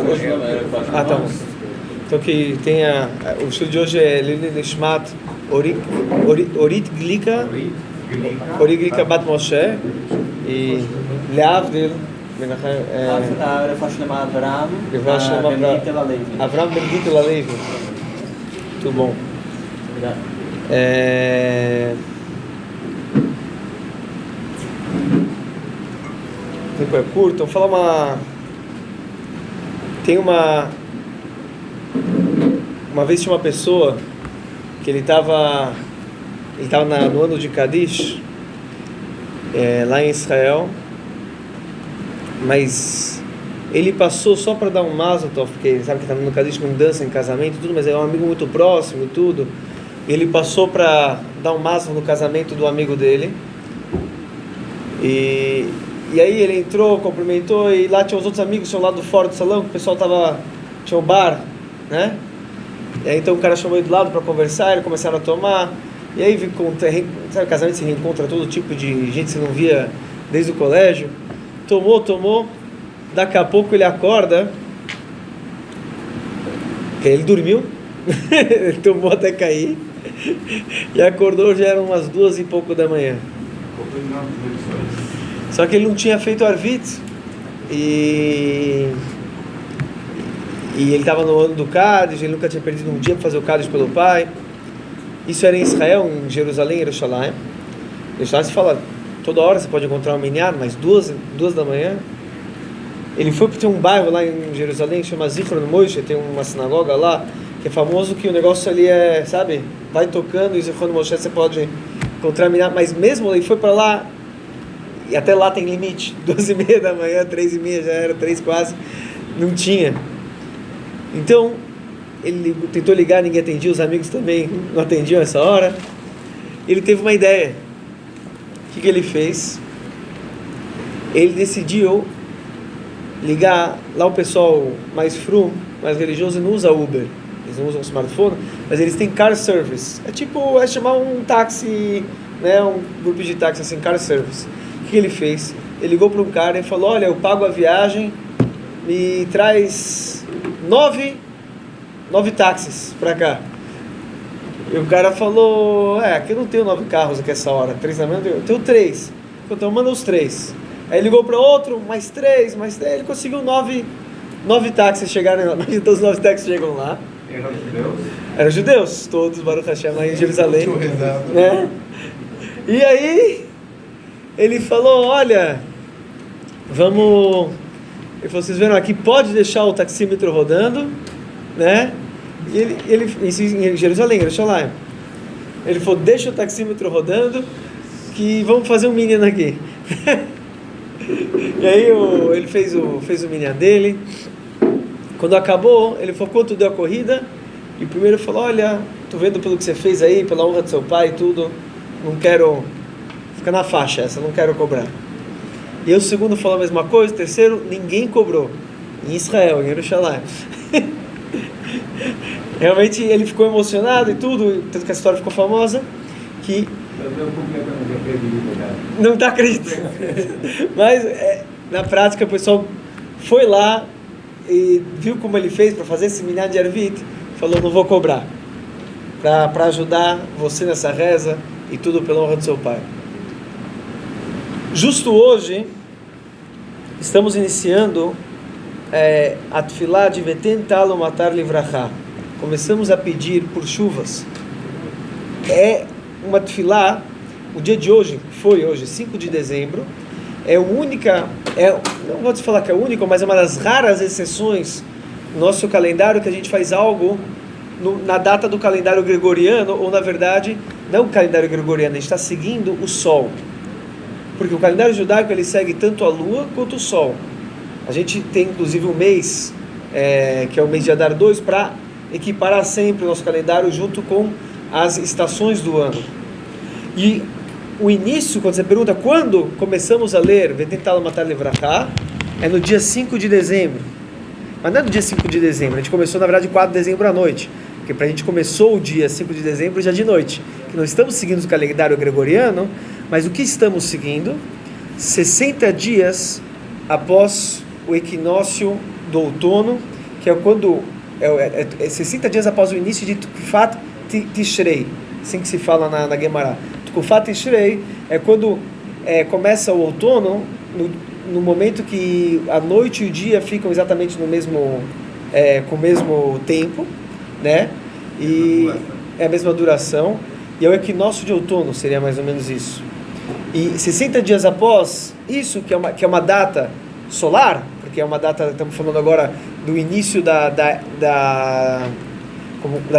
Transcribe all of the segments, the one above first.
Hoje não é. Ah, tá bom. Então que tenha... O estudo de hoje é Lili Nishmat Orit Glika Bat Moshe e Leavdil Avram Ben Gittel Alevi. Muito bom. O tempo é curto, vou falar uma vez tinha uma pessoa que ele estava no ano de Kadish, lá em Israel, mas ele passou só para dar um mazel tov, porque sabe que está no Kadish, não dança em casamento e tudo, mas é um amigo muito próximo e tudo. Ele passou para dar um mazel no casamento do amigo dele, e aí ele entrou, cumprimentou, e lá tinha os outros amigos, tinham lá do fora do salão, que o pessoal tinha um bar, né? E aí então o cara chamou ele do lado para conversar, eles começaram a tomar, e aí sabe, o casamento se reencontra todo tipo de gente que você não via desde o colégio. Tomou, daqui a pouco ele acorda, que ele dormiu, ele tomou até cair, e acordou, já eram umas 2 e pouco da manhã. Só que ele não tinha feito Arvit, e ele estava no ano do Kaddish, ele nunca tinha perdido um dia para fazer o Kaddish pelo pai. Isso era em Israel, em Jerusalém, Yerushalayim. Yerushalayim se fala, toda hora você pode encontrar um minyan, mas 2 da manhã. Ele foi para ter um bairro lá em Jerusalém, que chama Zichron Moshe, tem uma sinagoga lá, que é famoso que o negócio ali é, sabe, vai tocando, e Zichron Moshe você pode encontrar minyan, mas mesmo ele foi para lá, e até lá tem limite, 2:30 da manhã, 3:30 já era, 3 quase, não tinha. Então, ele tentou ligar, ninguém atendia, os amigos também não atendiam essa hora. Ele teve uma ideia. O que ele fez? Ele decidiu ligar, lá o pessoal mais frum, mais religioso, não usa Uber, eles não usam smartphone, mas eles têm car service. É chamar um táxi, né, um grupo de táxi assim, car service. O que ele fez? Ele ligou para um cara e falou: olha, eu pago a viagem, me traz 9 táxis para cá. E o cara falou: aqui eu não tenho 9 carros aqui essa hora, 3 da manhã, eu tenho 3. Então manda os 3. Aí ligou para outro, mais 3, ele conseguiu 9 táxis chegarem lá. Então os 9 táxis chegam lá. Eram judeus? Eram judeus, todos, Baruch Hashem, lá em Jerusalém. Né? E aí ele falou: olha, vamos... Ele falou: vocês viram aqui, pode deixar o taxímetro rodando, né? E ele em Jerusalém, ele falou: deixa o taxímetro rodando, que vamos fazer um minyan aqui. E aí ele fez o minyan dele. Quando acabou, ele falou: quanto deu a corrida? E o primeiro falou: olha, tô vendo pelo que você fez aí, pela honra do seu pai e tudo, não quero, fica na faixa essa, não quero cobrar. E o segundo falou a mesma coisa, o terceiro, ninguém cobrou. Em Israel, em Yerushalayim. Realmente ele ficou emocionado e tudo, tanto que a história ficou famosa, que não está acreditando. Mas na prática o pessoal foi lá e viu como ele fez para fazer esse minyan de Arvit, falou: não vou cobrar, para ajudar você nessa reza e tudo pela honra do seu pai. Justo hoje estamos iniciando a tefilá de Veten Talo Matar Livrachá. Começamos a pedir por chuvas. É uma tefilá, o dia de hoje, foi hoje, 5 de dezembro, não vou te falar que é única, mas é uma das raras exceções no nosso calendário que a gente faz algo na data do calendário gregoriano, ou na verdade, não o calendário gregoriano, a gente está seguindo o sol. Porque o calendário judaico ele segue tanto a lua quanto o sol. A gente tem inclusive um mês, que é o mês de Adar 2, para equiparar sempre o nosso calendário junto com as estações do ano. E o início, quando você pergunta quando começamos a ler Vetentalo Matar Livrachá, é no dia 5 de dezembro. Mas não é no dia 5 de dezembro, a gente começou na verdade 4 de dezembro à noite. Porque para a gente começou o dia 5 de dezembro já de noite. Que não estamos seguindo o calendário gregoriano, mas o que estamos seguindo? 60 dias após o equinócio do outono, que é quando 60 dias após o início de Tukufat Tishrei, assim que se fala na Gemara. Tukufat Tishrei é quando começa o outono, no momento que a noite e o dia ficam exatamente no mesmo, com o mesmo tempo, né? E é a mesma duração, e é o equinócio de outono, seria mais ou menos isso. E 60 dias após isso, que é uma data solar, porque é uma data, estamos falando agora do início da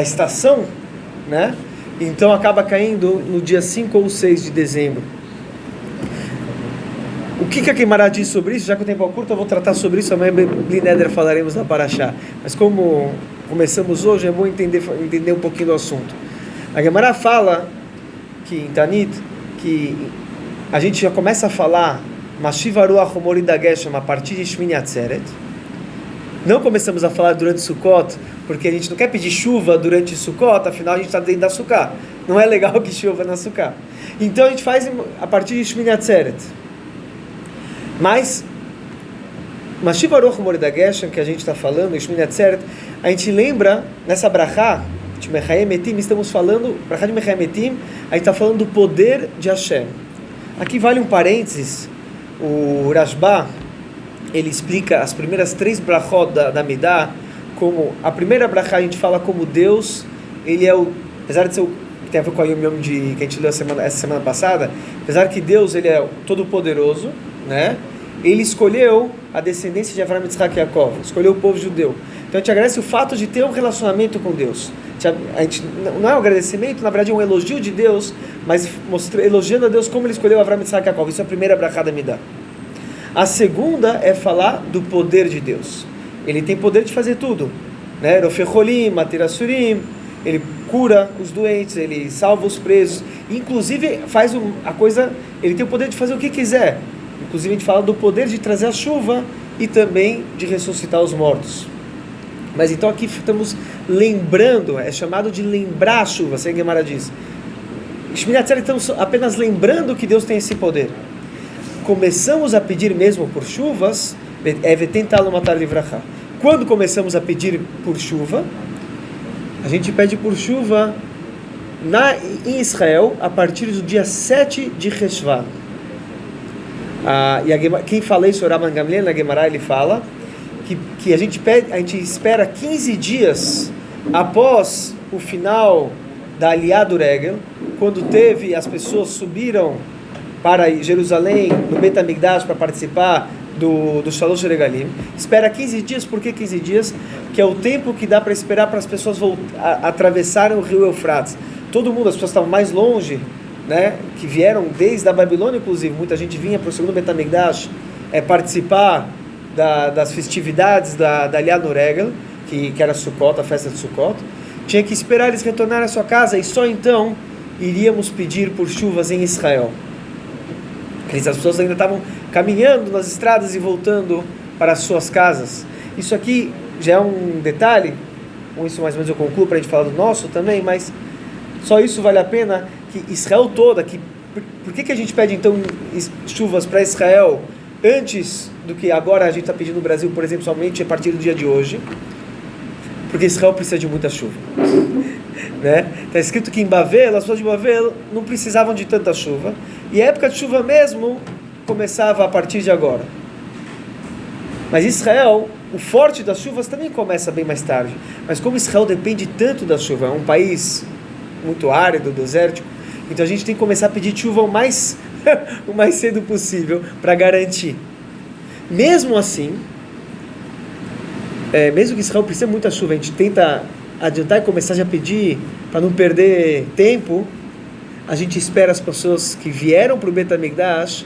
estação, né? Então acaba caindo no dia 5 ou 6 de dezembro. O que a Gemara diz sobre isso? Já que o tempo é curto, eu vou tratar sobre isso, amanhã Bli Neder falaremos na Parashá. Mas como começamos hoje, é bom entender um pouquinho do assunto. A Gemara fala que em Tanit, que a gente já começa a falar Mashiva Ruach Humori da Geshem a partir de Shmini Atzeret. Não começamos a falar durante Sukkot, porque a gente não quer pedir chuva durante Sukkot, afinal a gente está dentro da Sukkah. Não é legal que chova na Sukkah. Então a gente faz a partir de Shmini Atzeret. Mas Mashiva Ruach Humori da Geshem, que a gente está falando, Shmini Atzeret, a gente lembra nessa brachá de Mechaim Etim, estamos falando, brachá de Mechaim Etim, a gente está falando do poder de Hashem. Aqui vale um parênteses. O Rashba, ele explica as primeiras 3 brachot da Midah, como a primeira brachá a gente fala como Deus, ele é apesar de ser que tem a ver com a Yom Yom que a gente leu essa semana passada, apesar que Deus ele é todo-poderoso, né? Ele escolheu a descendência de Avraham, Yitzhak e Yaakov, escolheu o povo judeu. Então a gente agradece o fato de ter um relacionamento com Deus. A gente não é um agradecimento, na verdade é um elogio de Deus, mas elogiando a Deus como ele escolheu Avraham, Yitzhak e Yaakov. Isso é a primeira brachá da Midah. A segunda é falar do poder de Deus. Ele tem poder de fazer tudo, né? Rofecholim, Matirasurim, ele cura os doentes, ele salva os presos, inclusive faz a coisa, ele tem o poder de fazer o que quiser. Inclusive a gente fala do poder de trazer a chuva e também de ressuscitar os mortos. Mas então aqui estamos lembrando, é chamado de lembrar a chuva, assim a Gemara diz. Shmini Atzeret, estamos apenas lembrando que Deus tem esse poder. Começamos a pedir mesmo por chuvas, quando começamos a pedir por chuva, a gente pede por chuva em Israel a partir do dia 7 de Reshvan. Quem fala isso é o Rabban Gamliel, na Gemara ele fala que a gente espera 15 dias após o final da Aliyah do Regel, quando as pessoas subiram para Jerusalém, no Bet HaMikdash, para participar do Shalosh Regalim. Espera 15 dias, por que 15 dias? Que é o tempo que dá para esperar para as pessoas atravessarem o rio Eufrates. Todo mundo, as pessoas estavam mais longe, né, que vieram desde a Babilônia, inclusive, muita gente vinha para o segundo Bet HaMikdash participar das festividades da Aliyah do Regel, que era Sukkot, a festa de Sukkot. Tinha que esperar eles retornarem à sua casa e só então iríamos pedir por chuvas em Israel. As pessoas ainda estavam caminhando nas estradas e voltando para as suas casas. Isso aqui já é um detalhe, com isso mais ou menos eu concluo para a gente falar do nosso também, mas só isso vale a pena, que Israel toda, por que a gente pede então chuvas para Israel antes do que agora a gente está pedindo no Brasil, por exemplo, somente a partir do dia de hoje? Porque Israel precisa de muita chuva. Né? Está escrito que em Bavel, as pessoas de Bavel não precisavam de tanta chuva, e a época de chuva mesmo começava a partir de agora. Mas Israel, o forte das chuvas também começa bem mais tarde. Mas como Israel depende tanto da chuva, é um país muito árido, desértico, então a gente tem que começar a pedir chuva o mais cedo possível para garantir. Mesmo assim, mesmo que Israel precise de muita chuva, a gente tenta adiantar e começar já a pedir para não perder tempo. A gente espera as pessoas que vieram para o Bet HaMikdash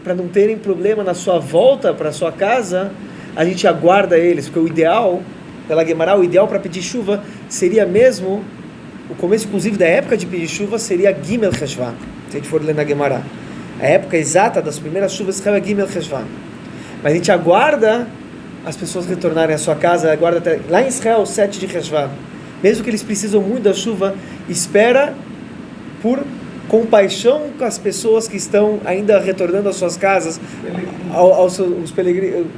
para não terem problema na sua volta para a sua casa. A gente aguarda eles, porque o ideal, pela Gemara, o ideal para pedir chuva seria mesmo, o começo inclusive da época de pedir chuva seria Gimel Cheshvan, se a gente for ler na Gemara. A época exata das primeiras chuvas é Gimel Cheshvan. Mas a gente aguarda as pessoas retornarem à sua casa, aguarda até lá em Israel, 7 de Reshvan. Mesmo que eles precisam muito da chuva, espera por compaixão com as pessoas que estão ainda retornando às suas casas, os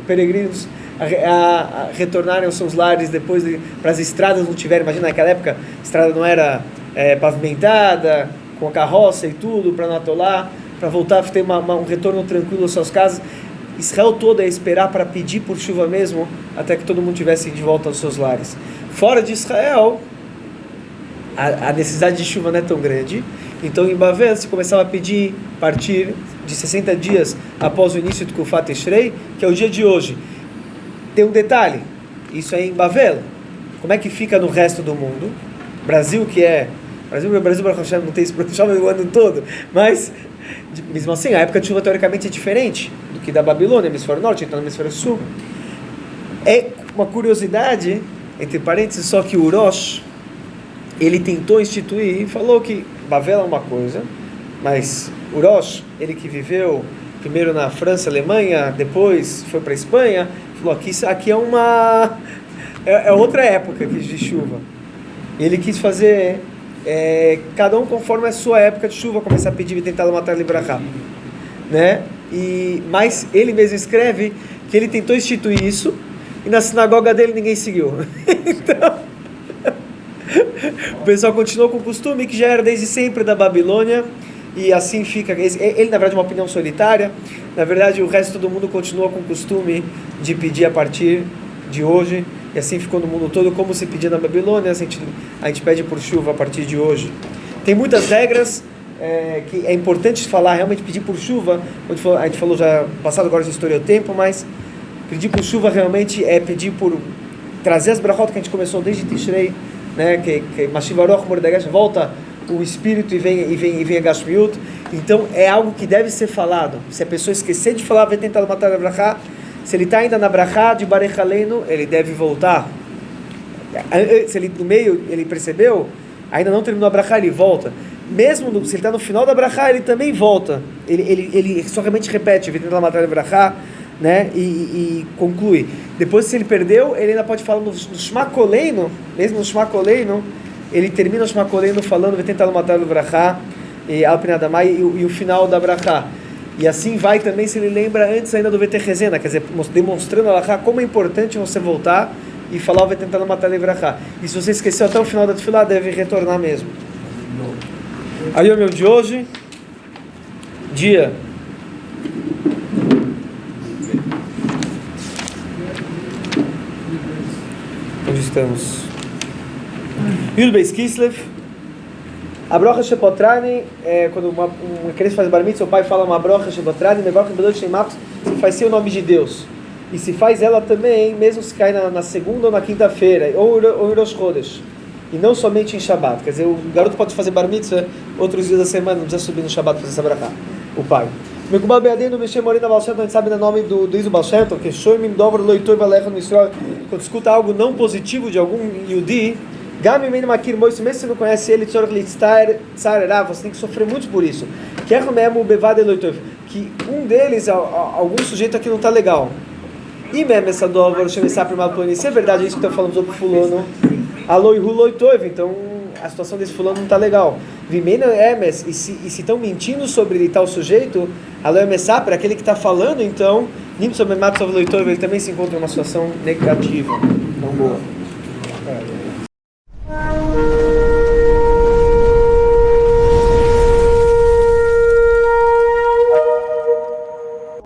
peregrinos a retornarem aos seus lares depois para as estradas não tiverem. Imagina, naquela época a estrada não era pavimentada, com a carroça e tudo, para não atolar, para voltar a ter um retorno tranquilo às suas casas. Israel toda ia esperar para pedir por chuva mesmo, até que todo mundo tivesse de volta aos seus lares. Fora de Israel, a necessidade de chuva não é tão grande. Então em Bavel se começava a pedir a partir de 60 dias após o início do Kufat Tishrei, que é o dia de hoje. Tem um detalhe, isso é em Bavel. Como é que fica no resto do mundo? Brasil Baruch Hashem, não tem esse chove o ano todo, mas mesmo assim a época de chuva teoricamente é diferente do que da Babilônia, hemisfério norte, então no hemisfério sul. É uma curiosidade, entre parênteses, só que o Urosh, ele tentou instituir, falou que Bavel é uma coisa, mas Urosh, ele que viveu primeiro na França, Alemanha, depois foi para a Espanha, falou que isso aqui é outra época de chuva. Ele quis fazer cada um conforme a sua época de chuva, começar a pedir e tentar matar ele brachá, né? Mas ele mesmo escreve que ele tentou instituir isso e na sinagoga dele ninguém seguiu. Então o pessoal continuou com o costume que já era desde sempre da Babilônia, e assim fica. Ele na verdade é uma opinião solitária. Na verdade o resto do mundo continua com o costume de pedir a partir de hoje, e assim ficou no mundo todo, como se pedia na Babilônia. A gente pede por chuva a partir de hoje. Tem muitas regras que é importante falar, realmente pedir por chuva. A gente falou já passado, agora já estourei o tempo, mas pedir por chuva realmente é pedir por trazer as brachot que a gente começou desde Tishrei, né? Que Mashivaroch Mordegash, volta o espírito e vem a Gashmiut. Então é algo que deve ser falado. Se a pessoa esquecer de falar, vai tentar matar a brachá. Se ele está ainda na brachá de Barech Aleinu, ele deve voltar. Se ele no meio ele percebeu, ainda não terminou a brachá, ele volta. Mesmo se ele está no final da brachá, ele também volta. Ele só realmente repete, vai tentar matar a brachá, né? E conclui. Depois, se ele perdeu, ele ainda pode falar no Shema Koleinu, mesmo no Shema Koleinu, ele termina o Shema Koleinu falando, vai tentar matar o brachá, e o final da brachá. E assim vai também, se ele lembra antes ainda do Veterrezena, quer dizer, demonstrando a Alahá como é importante você voltar e falar, vai tentar matar o brachá. E se você esqueceu até o final da tefilá, deve retornar mesmo. Aí o meu de hoje, dia onde estamos? Yud Beis Kislev. A brocha shepotrani, quando uma criança faz bar mitzvah, seu pai fala uma brocha shepotrani, se faz ser o nome de Deus. E se faz ela também, mesmo se cai na segunda ou na quinta-feira, ou em Rosh Chodesh. E não somente em Shabbat. Quer dizer, o garoto pode fazer bar mitzvah outros dias da semana, não precisa subir no Shabbat fazer essa brachá. O pai. Mekubal beadenu mexer morina Baal Shem Tov, a gente sabe o nome do Iso Baal Shem Tov, que shoymim dover loitoi valecha no Israel. Quando escuta algo não positivo de algum Yudi, mesmo se você não conhece ele, você tem que sofrer muito por isso. Que um deles, algum sujeito aqui não está legal. E mesmo essa dobra, se é verdade isso que estão falando sobre fulano, então a situação desse fulano não está legal. E se estão mentindo sobre tal sujeito, para aquele que está falando, então ele também se encontra em uma situação negativa, não boa.